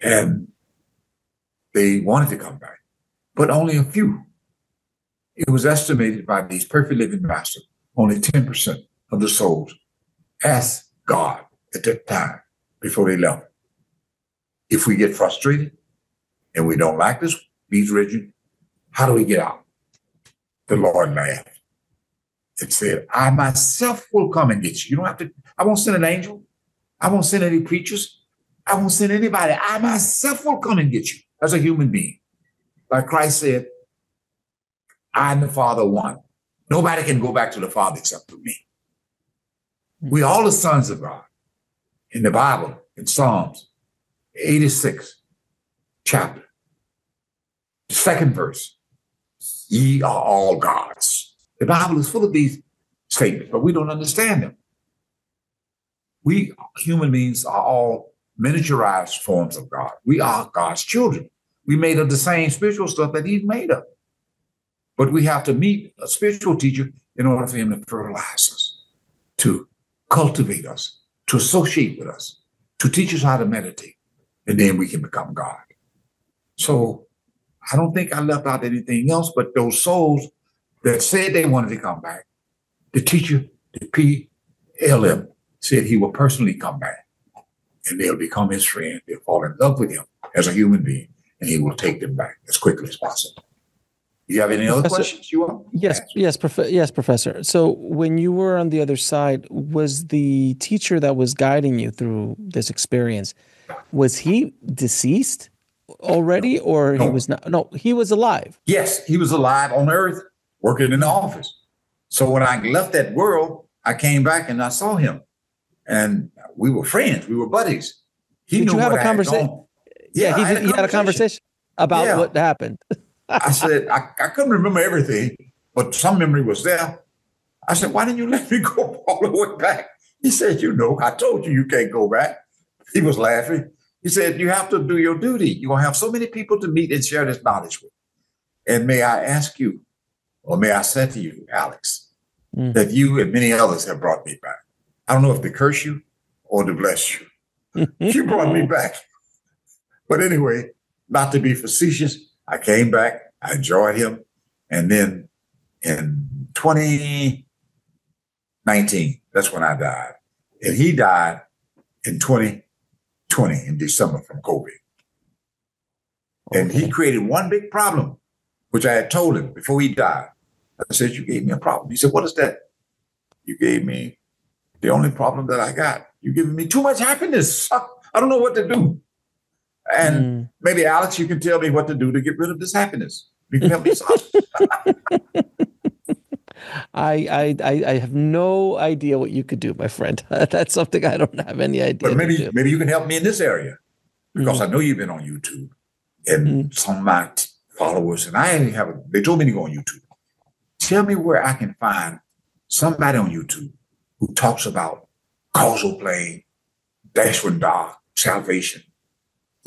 And they wanted to come back, but only a few. It was estimated by these perfect living masters, only 10% of the souls asked God at that time before they left. If we get frustrated and we don't like these regions, how do we get out? The Lord laughed and said, I myself will come and get you. You don't have to, I won't send an angel. I won't send any preachers. I won't send anybody. I myself will come and get you as a human being. Like Christ said, I and the Father one. Nobody can go back to the Father except through me. We all the sons of God. In the Bible, in Psalms 86 chapter, the second verse, ye are all gods. The Bible is full of these statements, but we don't understand them. We human beings are all miniaturized forms of God. We are God's children. We made of the same spiritual stuff that he's made of. But we have to meet a spiritual teacher in order for him to fertilize us, to cultivate us, to associate with us, to teach us how to meditate, and then we can become God. So I don't think I left out anything else, but those souls that said they wanted to come back, the teacher, the PLM, said he will personally come back, and they'll become his friend. They'll fall in love with him as a human being, and he will take them back as quickly as possible. You have any other questions you want? Yes, Professor. So when you were on the other side, was the teacher that was guiding you through this experience, was he deceased already, or he was not? No, he was alive. Yes, he was alive on earth, working in the office. So when I left that world, I came back and I saw him, and we were friends. We were buddies. Did you have a conversation? Yeah, he had a conversation about what happened. I said, I couldn't remember everything, but some memory was there. I said, why didn't you let me go all the way back? He said, I told you can't go back. He was laughing. He said, you have to do your duty. You're going to have so many people to meet and share this knowledge with. And may I ask you, or may I say to you, Alex, that you and many others have brought me back. I don't know if to curse you or to bless you. You brought me back. But anyway, not to be facetious, I came back, I enjoyed him, and then in 2019, that's when I died. And he died in 2020, in December, from COVID. And he created one big problem, which I had told him before he died. I said, you gave me a problem. He said, what is that? You gave me the only problem that I got. You're giving me too much happiness. I don't know what to do. And maybe, Alex, you can tell me what to do to get rid of this happiness. You can help me solve it. I have no idea what you could do, my friend. That's something I don't have any idea. But maybe you can help me in this area, because I know you've been on YouTube, and some of my followers, and they told me to go on YouTube. Tell me where I can find somebody on YouTube who talks about causal plane, Dashwin Da, salvation,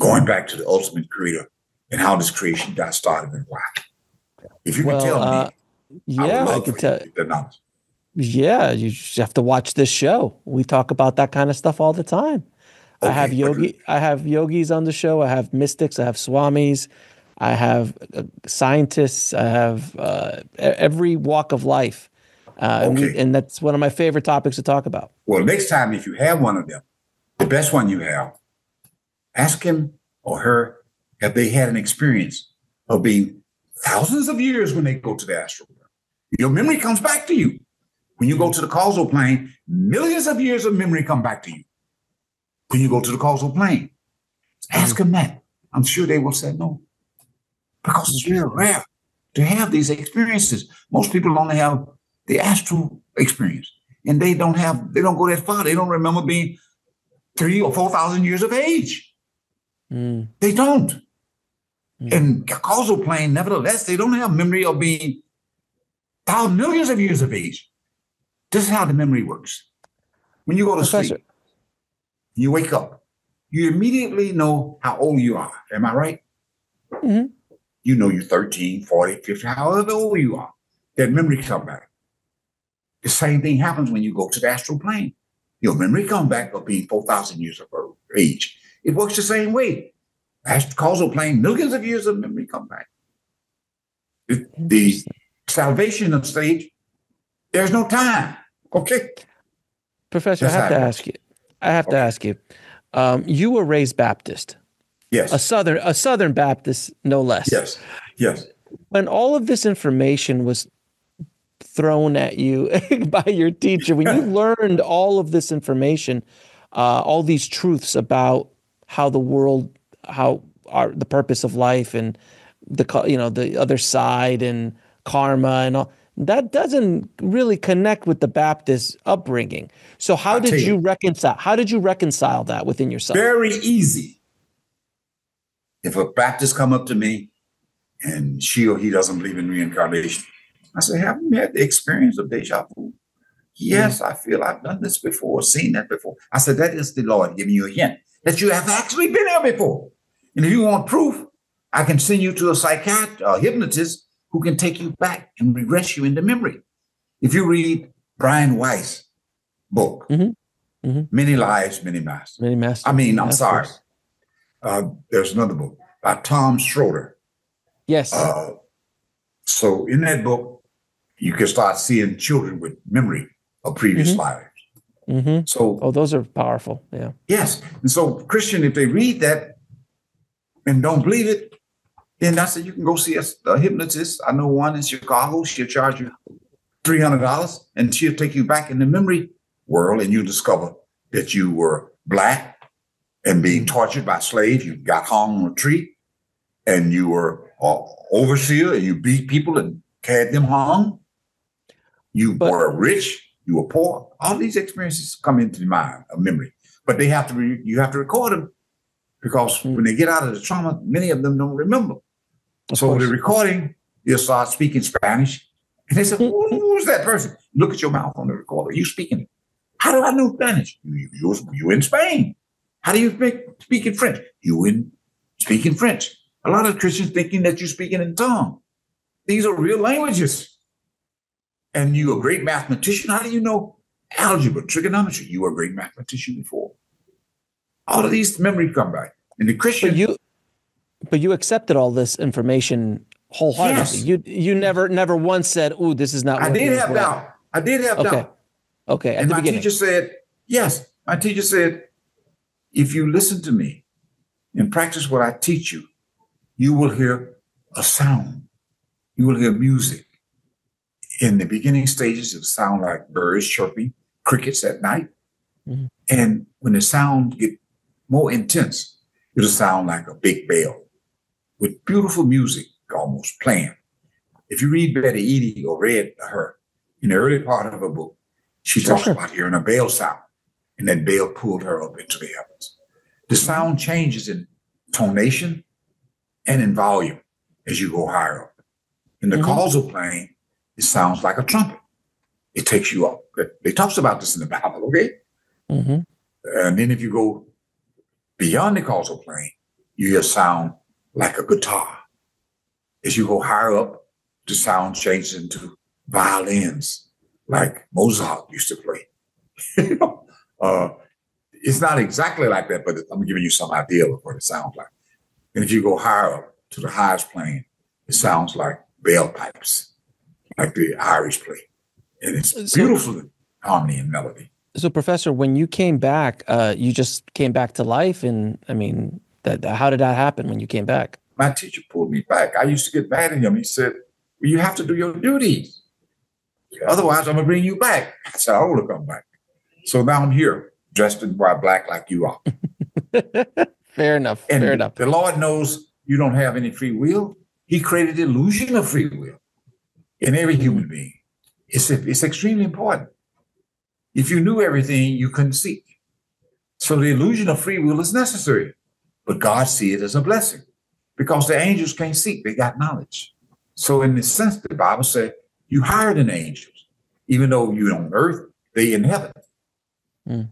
going back to the ultimate creator, and how this creation got started and why. If you can tell me, I can tell. Yeah, you just have to watch this show. We talk about that kind of stuff all the time. Okay, I have yogis on the show. I have mystics. I have swamis. I have scientists. I have every walk of life. And that's one of my favorite topics to talk about. Well, next time, if you have one of them, the best one you have, ask him or her, have they had an experience of being thousands of years when they go to the astral realm? Your memory comes back to you. When you go to the causal plane, millions of years of memory come back to you. When you go to the causal plane, ask them that. I'm sure they will say no, because it's very rare to have these experiences. Most people only have the astral experience, and they don't go that far. They don't remember being 3,000 or 4,000 years of age. They don't. And causal plane, nevertheless, they don't have memory of being thousands, millions of years of age. This is how the memory works. When you go to sleep, you wake up, you immediately know how old you are. Am I right? Mm-hmm. You know you're 13, 40, 50, however old you are. That memory comes back. The same thing happens when you go to the astral plane. Your memory comes back of being 4,000 years of age. It works the same way. Astral causal plane, millions of years of memory come back. The salvation of stage, there's no time. Okay. Professor, I have to ask you. You were raised Baptist. Yes. A Southern Baptist, no less. Yes. Yes. When all of this information was thrown at you by your teacher, when you learned all of this information, all these truths about how the world, the purpose of life, and the other side, and karma, and all that doesn't really connect with the Baptist upbringing. So how did you reconcile that within yourself? Very easy. If a Baptist come up to me and she or he doesn't believe in reincarnation, I say, have you had the experience of deja vu? Yes, I feel I've done this before, seen that before. I said, that is the Lord giving you a hint that you have actually been there before. And if you want proof, I can send you to a psychiatrist, a hypnotist, who can take you back and regress you into memory. If you read Brian Weiss' book, Many Lives, Many Masters. Many Masters. I mean, I'm sorry. There's another book by Tom Schroeder. Yes. So in that book, you can start seeing children with memory of previous lives. So, those are powerful. Yeah. Yes. And so Christian, if they read that and don't believe it, then I said, you can go see a hypnotist. I know one in Chicago. She'll charge you $300 and she'll take you back in the memory world, and you discover that you were Black and being tortured by slaves. You got hung on a tree, and you were overseer, and you beat people and carried them hung. You were rich, you were poor. All these experiences come into the mind of memory, but you have to record them, because when they get out of the trauma, many of them don't remember. So the recording, you'll start speaking Spanish. And they say, who's that person? Look at your mouth on the recorder. You speaking it. How do I know Spanish? You in Spain. How do you speak in French? You speaking French. A lot of Christians thinking that you're speaking in tongue. These are real languages. And you're a great mathematician. How do you know algebra, trigonometry? You were a great mathematician before. All of these memories come back. And the Christian... But you accepted all this information wholeheartedly. Yes. You never once said, "Ooh, this is not." I did have doubt. I did have doubt. Okay. And my teacher said, "Yes." My teacher said, "If you listen to me and practice what I teach you, you will hear a sound. You will hear music. In the beginning stages, it'll sound like birds chirping, crickets at night, and when the sound get more intense, it'll sound like a big bell, with beautiful music almost playing." If you read Betty Eadie or read her in the early part of her book, she talks about hearing a bell sound, and that bell pulled her up into the heavens. The sound changes in tonation and in volume as you go higher up. In the causal plane, it sounds like a trumpet. It takes you up. It talks about this in the Bible, okay? And then if you go beyond the causal plane, you hear sound like a guitar. As you go higher up, the sound changes into violins, like Mozart used to play. It's not exactly like that, but I'm giving you some idea of what it sounds like. And if you go higher up to the highest plane, it sounds like bell pipes, like the Irish play. And it's beautiful in harmony and melody. So, Professor, when you came back, you just came back to life, and I mean, how did that happen when you came back? My teacher pulled me back. I used to get mad at him. He said, "Well, you have to do your duties. Otherwise, I'm gonna bring you back." I said, "I want to come back." So now I'm here, dressed in white black like you are. Fair enough. And Fair enough. the Lord knows you don't have any free will. He created the illusion of free will in every human being. It's extremely important. If you knew everything, you couldn't seek. So the illusion of free will is necessary, but God sees it as a blessing because the angels can't seek. They got knowledge. So in this sense, the Bible said you higher than angels, even though you're on earth, they in heaven. Mm.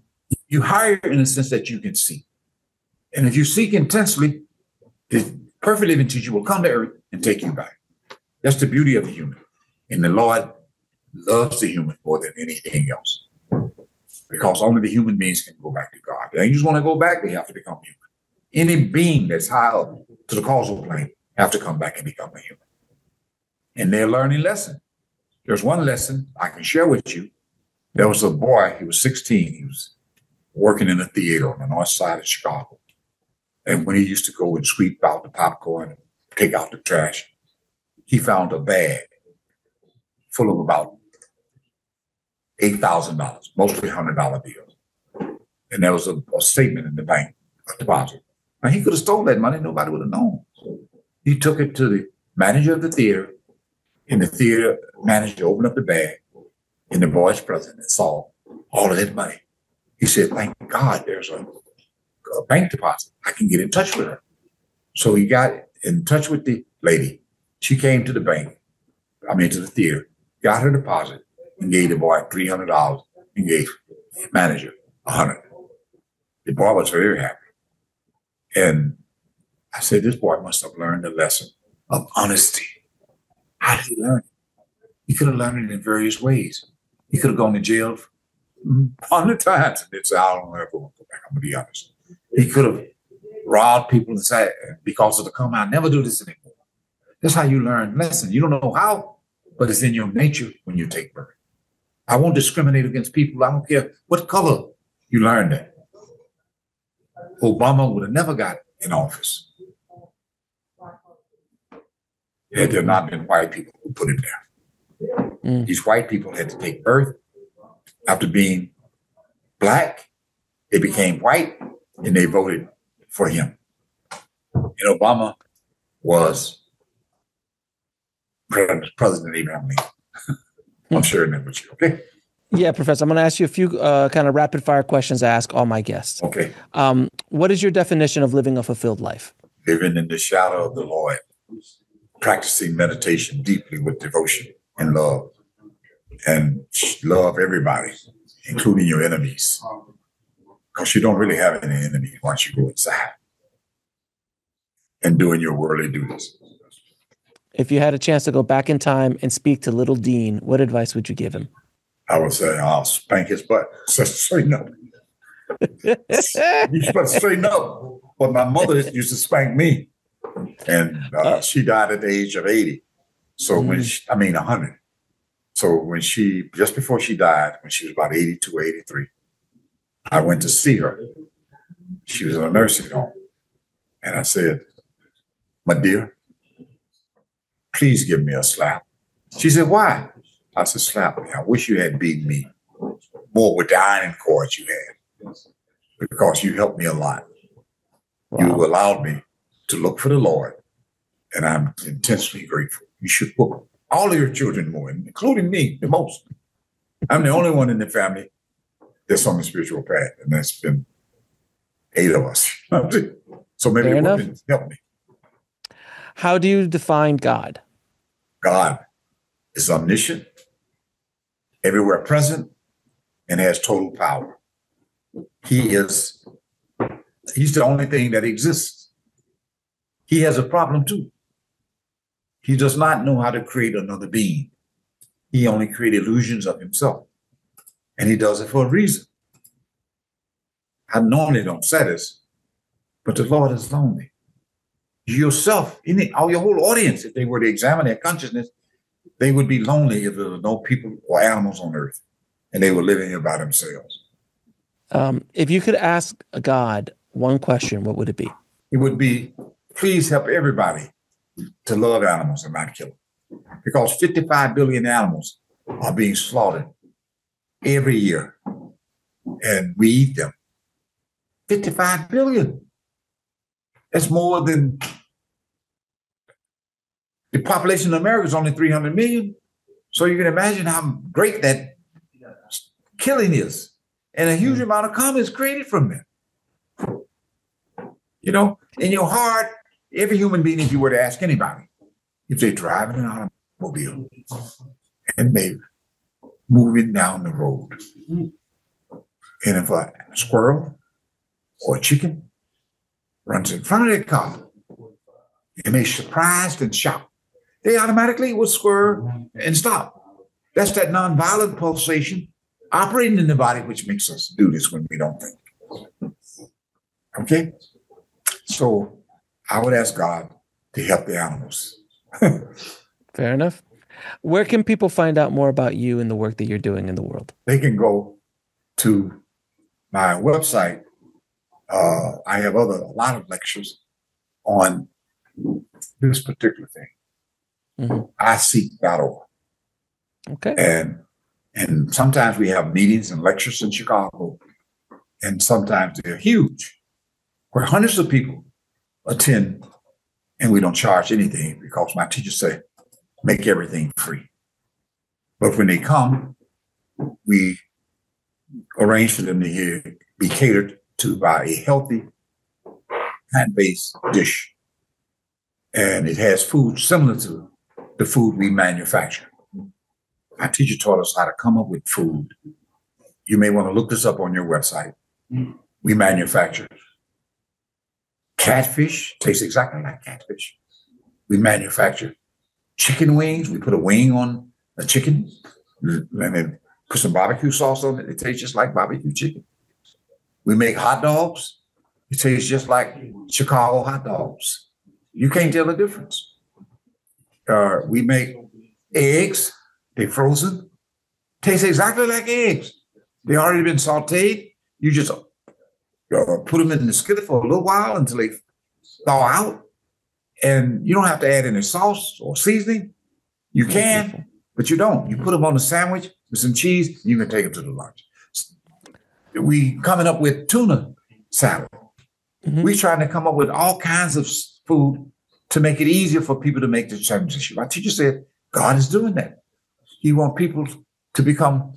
You higher in the sense that you can seek. And if you seek intensely, the perfect living teacher will come to earth and take you back. That's the beauty of the human. And the Lord loves the human more than anything else. Because only the human beings can go back to God. The angels want to go back, they have to become human. Any being that's high up to the causal plane have to come back and become a human. And they're learning lesson. There's one lesson I can share with you. There was a boy, he was 16. He was working in a theater on the north side of Chicago. And when he used to go and sweep out the popcorn and take out the trash, he found a bag full of about $8,000, mostly $100 bills. And there was a statement in the bank, a deposit. Now, he could have stolen that money. Nobody would have known. He took it to the manager of the theater, and the theater manager opened up the bag in the boy's presence and saw all of that money. He said, thank God there's a bank deposit. I can get in touch with her. So he got in touch with the lady. She came to the bank, to the theater, got her deposit, and gave the boy $300 and gave the manager $100. The boy was very happy. And I said, this boy must have learned a lesson of honesty. How did he learn it? He could have learned it in various ways. He could have gone to jail 100 times and said, I don't ever want to go back. I'm going to be honest. He could have robbed people and said, because of the come, I'll never do this anymore. That's how you learn lessons. You don't know how, but it's in your nature when you take birth. I won't discriminate against people. I don't care what color. You learn that. Obama would have never got in office had there not been white people who put him there. Mm. These white people had to take birth. After being black, they became white and they voted for him. And Obama was President Abraham Lincoln. I'm sharing that with you, okay? Yeah, Professor, I'm going to ask you a few kind of rapid fire questions I ask all my guests. Okay. What is your definition of living a fulfilled life? Living in the shadow of the Lord, practicing meditation deeply with devotion and love everybody, including your enemies, because you don't really have any enemies once you go inside and doing your worldly duties. If you had a chance to go back in time and speak to little Dean, what advice would you give him? I would say, I'll spank his butt. Straighten up. You better straighten up. But my mother used to spank me. And she died at the age of 80. So 100. So just before she died, when she was about 82, 83, I went to see her. She was in a nursing home. And I said, my dear, please give me a slap. She said, why? I said, slap me. I wish you had beaten me more with the iron cords you had, because you helped me a lot. Wow. You allowed me to look for the Lord, and I'm intensely grateful. You should whoop all of your children more, including me, the most. I'm the only one in the family that's on the spiritual path, and that's been 8 of us. So maybe it would help me. How do you define God? God is omniscient, everywhere present, and has total power. He's the only thing that exists. He has a problem too. He does not know how to create another being. He only creates illusions of himself. And he does it for a reason. I normally don't say this, but the Lord is lonely. Yourself, all your whole audience, if they were to examine their consciousness, they would be lonely if there were no people or animals on earth and they were living here by themselves. If you could ask God one question, what would it be? It would be, please help everybody to love animals and not kill them. Because 55 billion animals are being slaughtered every year, and we eat them. 55 billion. That's more than the population of America is only 300 million. So you can imagine how great that killing is. And a huge amount of karma is created from that. You know, in your heart, every human being, if you were to ask anybody, if they're driving an automobile and they're moving down the road, and if a squirrel or a chicken runs in front of their car and they're surprised and shocked, they automatically will squirm and stop. That's that nonviolent pulsation operating in the body, which makes us do this when we don't think. Okay? So I would ask God to help the animals. Fair enough. Where can people find out more about you and the work that you're doing in the world? They can go to my website. I have a lot of lectures on this particular thing. iseek.org. Okay. And sometimes we have meetings and lectures in Chicago, and sometimes they're huge, where hundreds of people attend, and we don't charge anything because my teachers say, make everything free. But when they come, we arrange for them to be catered to by a healthy, plant-based dish. And it has food similar to the food we manufacture. My teacher taught us how to come up with food. You may want to look this up on your website. We manufacture catfish, tastes exactly like catfish. We manufacture chicken wings. We put a wing on a chicken and then put some barbecue sauce on it. It tastes just like barbecue chicken. We make hot dogs. It tastes just like Chicago hot dogs. You can't tell the difference. We make eggs. They're frozen. Taste exactly like eggs. They already been sauteed. You just put them in the skillet for a little while until they thaw out. And you don't have to add any sauce or seasoning. You can, but you don't. You put them on a sandwich with some cheese, you can take them to the lunch. We coming up with tuna salad. We're trying to come up with all kinds of food to make it easier for people to make the transition. My teacher said, God is doing that. He wants people to become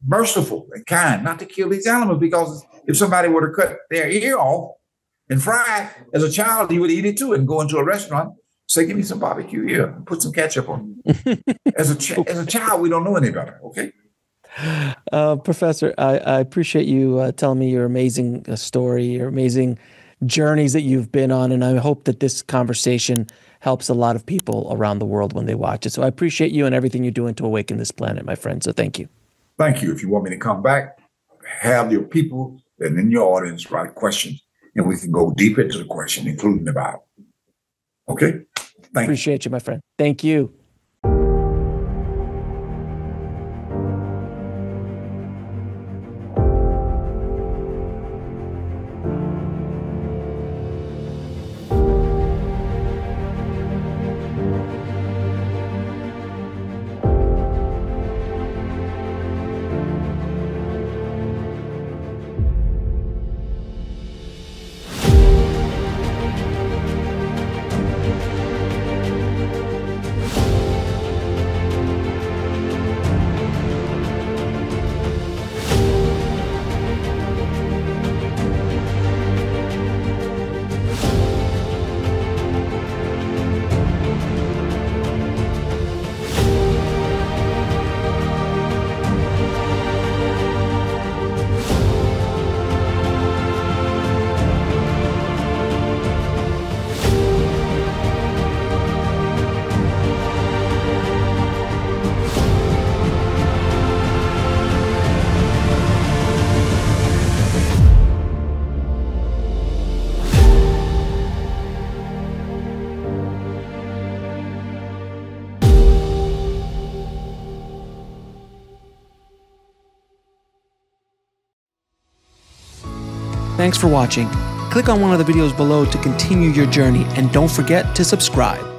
merciful and kind, not to kill these animals, because if somebody were to cut their ear off and fry it, as a child, he would eat it too and go into a restaurant, say, give me some barbecue here and put some ketchup on it. As a child, we don't know any better, okay? Professor, I appreciate you telling me your amazing story, your amazing journeys that you've been on, and I hope that this conversation helps a lot of people around the world when they watch it. So I appreciate you and everything you're doing to awaken this planet, my friend. So thank you. Thank you. If you want me to come back, have your people that in your audience write questions, and we can go deep into the question, including the Bible. Okay? Thank you. Appreciate you, my friend. Thank you. Thanks for watching. Click on one of the videos below to continue your journey, and don't forget to subscribe.